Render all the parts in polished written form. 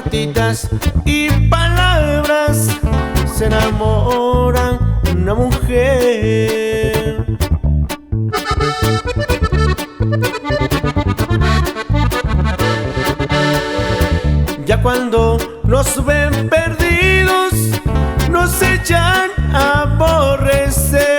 vueltitas y palabras se enamoran una mujer. Ya cuando nos ven perdidos, nos echan a aborrecer.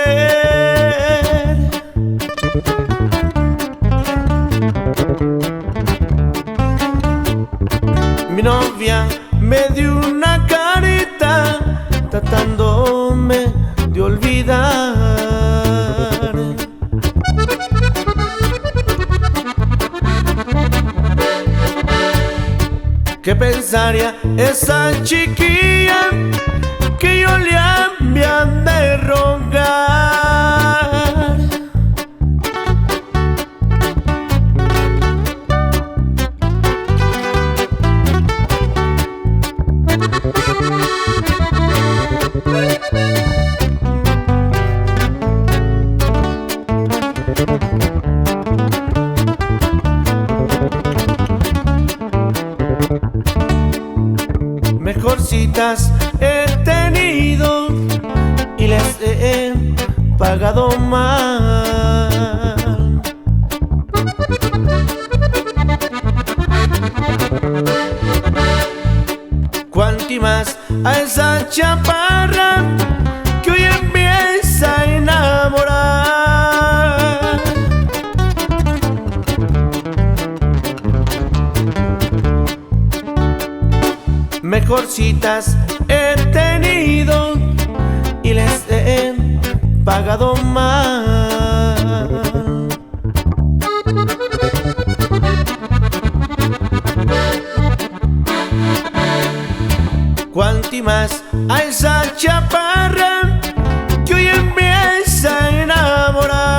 Mi novia me dio una carita tratándome de olvidar. ¿Qué pensaría esa chiquilla que yo le había de rogar? Mejorcitas he tenido y les he pagado mal. Cuanti más a esa chaparra que hoy empieza a enamorar. Mejorcitas he tenido y les he pagado mal. Cuanti más a esa chaparra que hoy empieza a enamorar.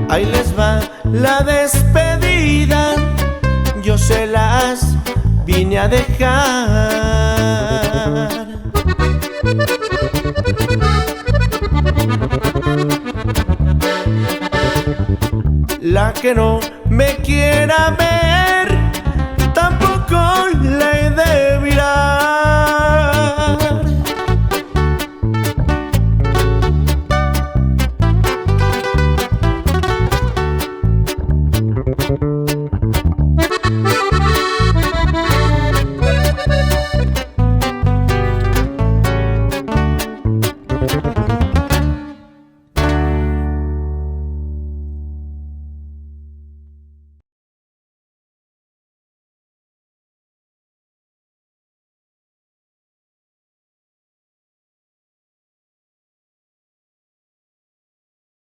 Ahí les va la despedida, yo se las vine a dejar. La que no me quiera ver